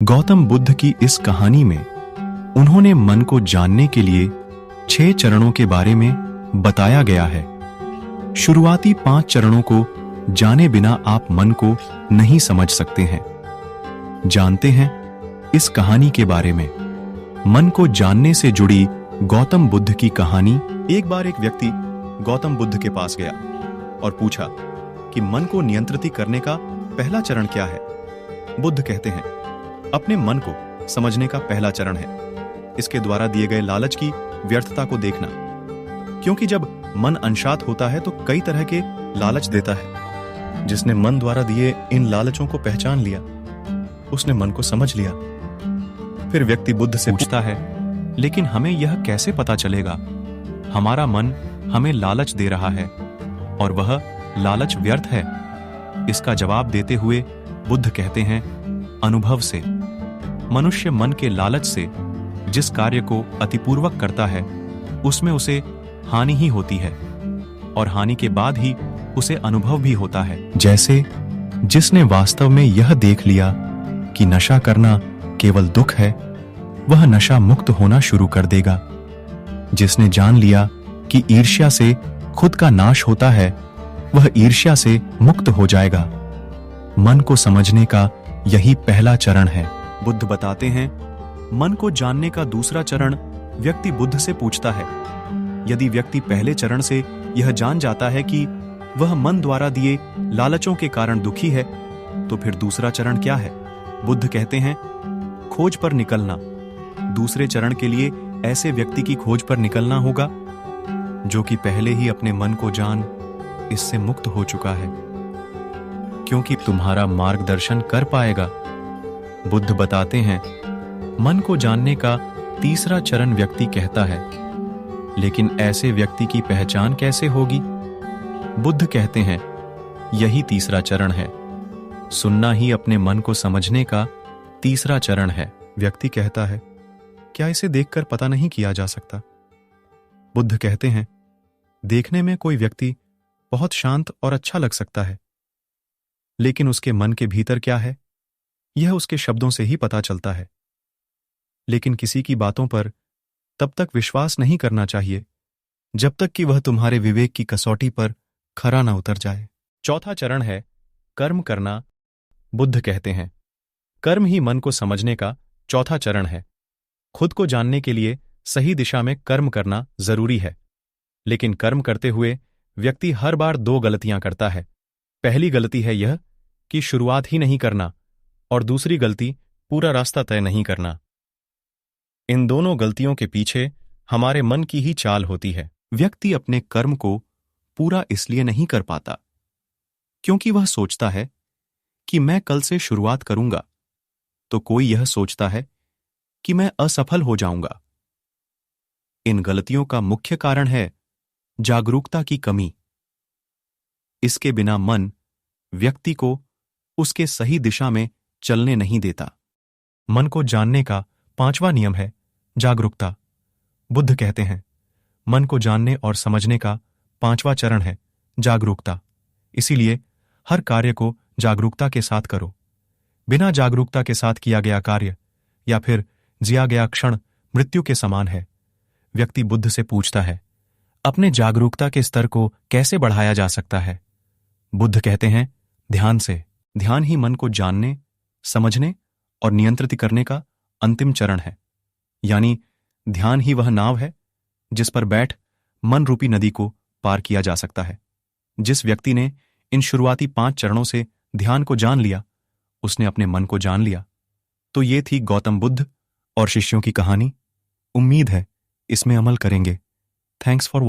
गौतम बुद्ध की इस कहानी में उन्होंने मन को जानने के लिए 6 चरणों के बारे में बताया गया है। शुरुआती 5 चरणों को जाने बिना आप मन को नहीं समझ सकते हैं। जानते हैं इस कहानी के बारे में। मन को जानने से जुड़ी गौतम बुद्ध की कहानी। एक बार एक व्यक्ति गौतम बुद्ध के पास गया और पूछा कि मन को नियंत्रित करने का पहला चरण क्या है। बुद्ध कहते हैं, अपने मन को समझने का पहला चरण है इसके द्वारा दिए गए लालच की व्यर्थता को देखना, क्योंकि जब मन अनशांत होता है तो कई तरह के लालच देता है। जिसने मन द्वारा दिए इन लालचों को पहचान लिया, उसने मन को समझ लिया। फिर व्यक्ति बुद्ध से पूछता है, लेकिन हमें यह कैसे पता चलेगा हमारा मन हमें लालच दे रहा है और वह लालच व्यर्थ है? इसका जवाब देते हुए बुद्ध कहते हैं, अनुभव से। मनुष्य मन के लालच से जिस कार्य को अतिपूर्वक करता है उसमें उसे हानि ही होती है और हानि के बाद ही उसे अनुभव भी होता है। जैसे जिसने वास्तव में यह देख लिया कि नशा करना केवल दुख है, वह नशा मुक्त होना शुरू कर देगा। जिसने जान लिया कि ईर्ष्या से खुद का नाश होता है, वह ईर्ष्या से मुक्त हो जाएगा। मन को समझने का यही पहला चरण है। बुद्ध बताते हैं, मन को जानने का दूसरा चरण व्यक्ति बुद्ध से पूछता है। यदि व्यक्ति पहले चरण से यह जान जाता है कि वह मन द्वारा दिए लालचों के कारण दुखी है, तो फिर दूसरा चरण क्या है? बुद्ध कहते हैं, खोज पर निकलना। दूसरे चरण के लिए ऐसे व्यक्ति की खोज पर निकलना होगा जो कि पहले ही अपने मन को जान इससे मुक्त हो चुका है, क्योंकि तुम्हारा मार्गदर्शन कर पाएगा। बुद्ध बताते हैं, मन को जानने का तीसरा चरण व्यक्ति कहता है, लेकिन ऐसे व्यक्ति की पहचान कैसे होगी? बुद्ध कहते हैं, यही तीसरा चरण है। सुनना ही अपने मन को समझने का तीसरा चरण है। व्यक्ति कहता है, क्या इसे देखकर पता नहीं किया जा सकता? बुद्ध कहते हैं, देखने में कोई व्यक्ति बहुत शांत और अच्छा लग सकता है, लेकिन उसके मन के भीतर क्या है, यह उसके शब्दों से ही पता चलता है। लेकिन किसी की बातों पर तब तक विश्वास नहीं करना चाहिए जब तक कि वह तुम्हारे विवेक की कसौटी पर खरा न उतर जाए। चौथा चरण है कर्म करना। बुद्ध कहते हैं, कर्म ही मन को समझने का चौथा चरण है। खुद को जानने के लिए सही दिशा में कर्म करना जरूरी है, लेकिन कर्म करते हुए व्यक्ति हर बार 2 गलतियां करता है। पहली गलती है यह कि शुरुआत ही नहीं करना, और दूसरी गलती पूरा रास्ता तय नहीं करना। इन दोनों गलतियों के पीछे हमारे मन की ही चाल होती है। व्यक्ति अपने कर्म को पूरा इसलिए नहीं कर पाता क्योंकि वह सोचता है कि मैं कल से शुरुआत करूंगा तो कोई यह सोचता है कि मैं असफल हो जाऊंगा। इन गलतियों का मुख्य कारण है जागरूकता की कमी। इसके बिना मन व्यक्ति को उसके सही दिशा में चलने नहीं देता। मन को जानने का 5वां नियम है जागरूकता। बुद्ध कहते हैं, मन को जानने और समझने का 5वां चरण है जागरूकता। इसीलिए हर कार्य को जागरूकता के साथ करो। बिना जागरूकता के साथ किया गया कार्य या फिर जिया गया क्षण मृत्यु के समान है। व्यक्ति बुद्ध से पूछता है, अपने जागरूकता के स्तर को कैसे बढ़ाया जा सकता है? बुद्ध कहते हैं, ध्यान से। ध्यान ही मन को जानने, समझने और नियंत्रित करने का अंतिम चरण है। यानी ध्यान ही वह नाव है जिस पर बैठ मन रूपी नदी को पार किया जा सकता है। जिस व्यक्ति ने इन शुरुआती 5 चरणों से ध्यान को जान लिया, उसने अपने मन को जान लिया। तो ये थी गौतम बुद्ध और शिष्यों की कहानी। उम्मीद है इसमें अमल करेंगे। Thanks for